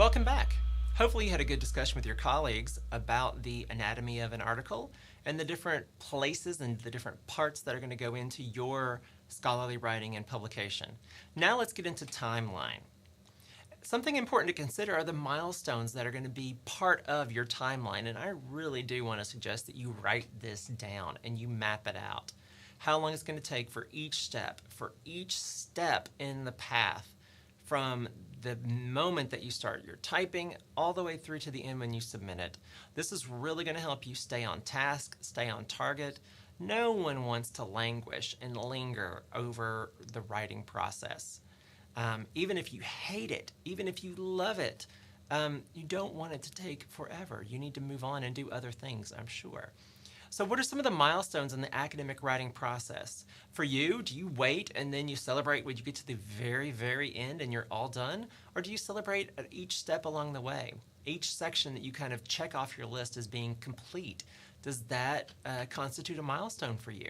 Welcome back. Hopefully, you had a good discussion with your colleagues about the anatomy of an article and the different places and the different parts that are going to go into your scholarly writing and publication. Now, let's get into timeline. Something important to consider are the milestones that are going to be part of your timeline, and I really do want to suggest that you write this down and you map it out. How long it's going to take for each step in the path from the moment that you start your typing all the way through to the end when you submit it. This is really going to help you stay on task, stay on target. No one wants to languish and linger over the writing process. Even if you hate it, even if you love it, you don't want it to take forever. You need to move on and do other things, I'm sure. So what are some of the milestones in the academic writing process? For you, do you wait and then you celebrate when you get to the very, very end and you're all done? Or do you celebrate at each step along the way? Each section that you kind of check off your list as being complete, does that constitute a milestone for you?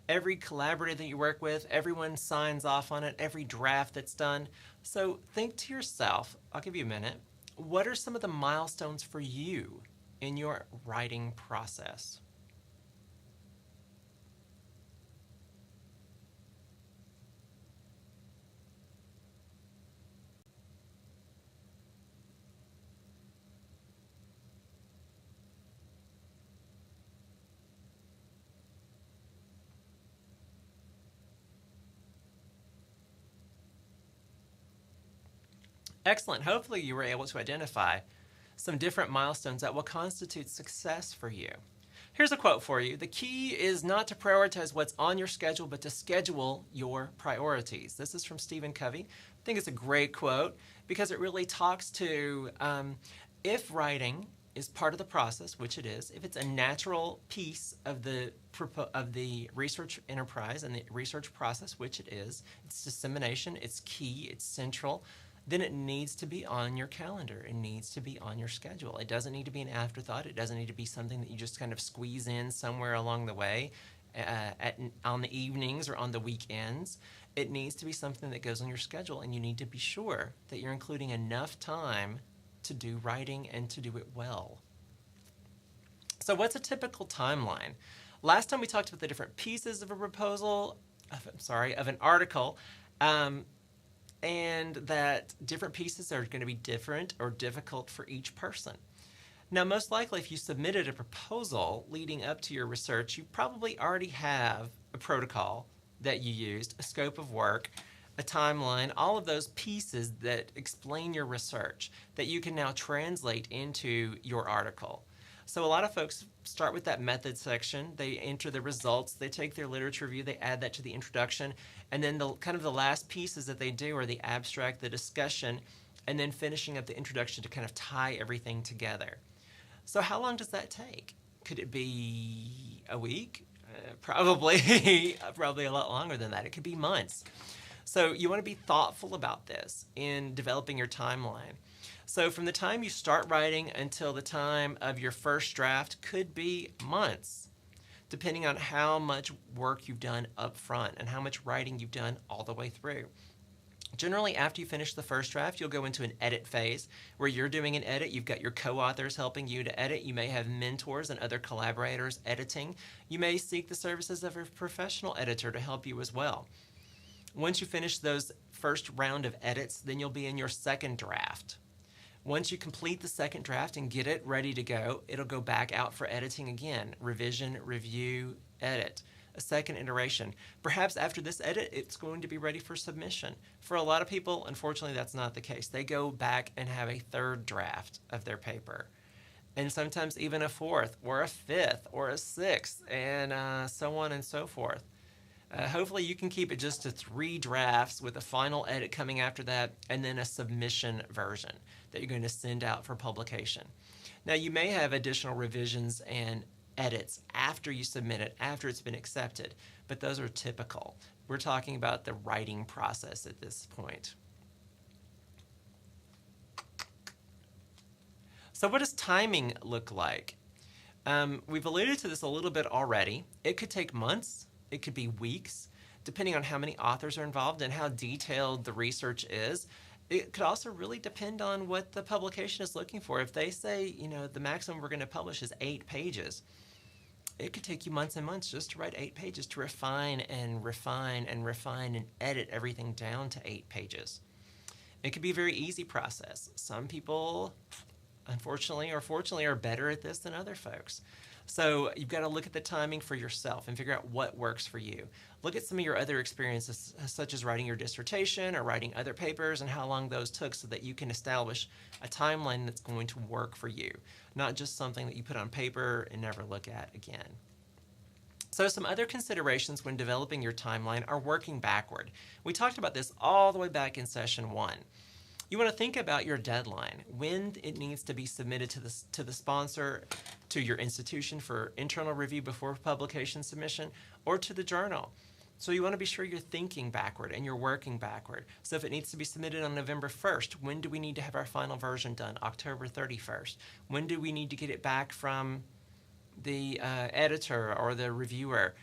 Every collaborator that you work with, everyone signs off on it, every draft that's done. So think to yourself, I'll give you a minute, what are some of the milestones for you in your writing process? Excellent. Hopefully you were able to identify some different milestones that will constitute success for you. Here's a quote for you. The key is not to prioritize what's on your schedule, but to schedule your priorities. This is from Stephen Covey. I think it's a great quote because it really talks to if writing is part of the process, which it is, if it's a natural piece of the research enterprise and the research process, which it is, it's dissemination, it's key, it's central, then it needs to be on your calendar. It needs to be on your schedule. It doesn't need to be an afterthought. It doesn't need to be something that you just kind of squeeze in somewhere along the way on the evenings or on the weekends. It needs to be something that goes on your schedule, and you need to be sure that you're including enough time to do writing and to do it well. So what's a typical timeline? Last time we talked about the different pieces of a proposal, of an article, and that different pieces are going to be different or difficult for each person. Now, most likely, if you submitted a proposal leading up to your research, you probably already have a protocol that you used, a scope of work, a timeline, all of those pieces that explain your research that you can now translate into your article. So a lot of folks start with that method section. They enter the results. They take their literature review. They add that to the introduction. And then the last pieces that they do are the abstract, the discussion, and then finishing up the introduction to kind of tie everything together. So how long does that take? Could it be a week? Probably, probably a lot longer than that. It could be months. So you want to be thoughtful about this in developing your timeline. So from the time you start writing until the time of your first draft could be months, depending on how much work you've done up front and how much writing you've done all the way through. Generally, after you finish the first draft, you'll go into an edit phase where you're doing an edit. You've got your co-authors helping you to edit. You may have mentors and other collaborators editing. You may seek the services of a professional editor to help you as well. Once you finish those first round of edits, then you'll be in your second draft. Once you complete the second draft and get it ready to go, it'll go back out for editing again. Revision, review, edit. A second iteration. Perhaps after this edit, it's going to be ready for submission. For a lot of people, unfortunately, that's not the case. They go back and have a third draft of their paper. And sometimes even a fourth, or a fifth, or a sixth, and so on and so forth. Hopefully you can keep it just to 3 drafts with a final edit coming after that, and then a submission version that you're going to send out for publication. Now you may have additional revisions and edits after you submit it, after it's been accepted, but those are typical. We're talking about the writing process at this point. So what does timing look like? We've alluded to this a little bit already. It could take months. It could be weeks, depending on how many authors are involved and how detailed the research is. It could also really depend on what the publication is looking for. If they say, the maximum we're going to publish is 8 pages, it could take you months and months just to write 8 pages, to refine and refine and refine and edit everything down to 8 pages. It could be a very easy process. Some people, unfortunately or fortunately, are better at this than other folks. So you've got to look at the timing for yourself and figure out what works for you. Look at some of your other experiences, such as writing your dissertation or writing other papers, and how long those took, so that you can establish a timeline that's going to work for you, not just something that you put on paper and never look at again. So some other considerations when developing your timeline are working backward. We talked about this all the way back in session 1. You want to think about your deadline, when it needs to be submitted to the sponsor, to your institution for internal review before publication submission, or to the journal. So you want to be sure you're thinking backward and you're working backward. So if it needs to be submitted on November 1st, when do we need to have our final version done? October 31st. When do we need to get it back from the editor or the reviewer?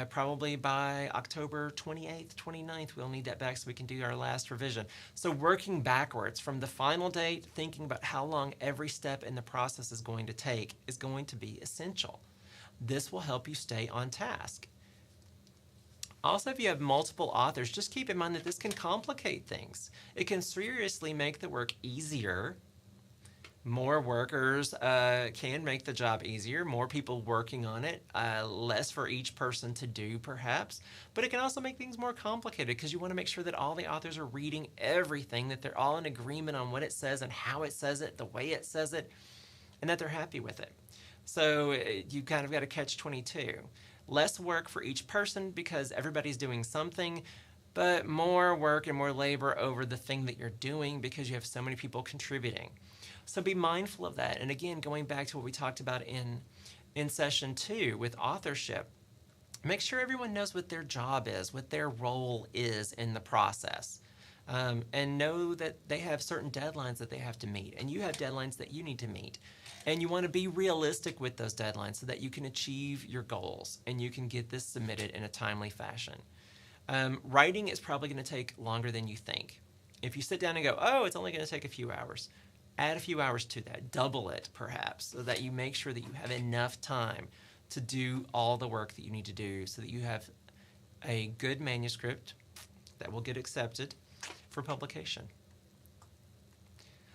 Probably by October 28th, 29th, we'll need that back so we can do our last revision. So working backwards from the final date, thinking about how long every step in the process is going to take, is going to be essential. This will help you stay on task. Also, if you have multiple authors, just keep in mind that this can complicate things. It can seriously make the work easier. More workers can make the job easier, more people working on it, less for each person to do perhaps, but it can also make things more complicated, because you want to make sure that all the authors are reading everything, that they're all in agreement on what it says and how it says it, the way it says it, and that they're happy with it. So you kind of got a catch-22. Less work for each person because everybody's doing something, but more work and more labor over the thing that you're doing because you have so many people contributing. So be mindful of that. And again, going back to what we talked about in session 2 with authorship, make sure everyone knows what their job is, what their role is in the process. And know that they have certain deadlines that they have to meet, and you have deadlines that you need to meet. And you want to be realistic with those deadlines so that you can achieve your goals and you can get this submitted in a timely fashion. Writing is probably going to take longer than you think. If you sit down and go, oh, it's only going to take a few hours, add a few hours to that, double it perhaps, so that you make sure that you have enough time to do all the work that you need to do, so that you have a good manuscript that will get accepted for publication.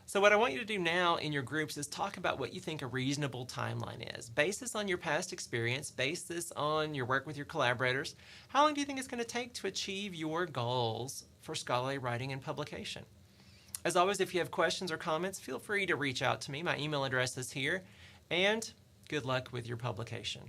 So what I want you to do now in your groups is talk about what you think a reasonable timeline is. Base this on your past experience, base this on your work with your collaborators. How long do you think it's going to take to achieve your goals for scholarly writing and publication? As always, if you have questions or comments, feel free to reach out to me. My email address is here, and good luck with your publication.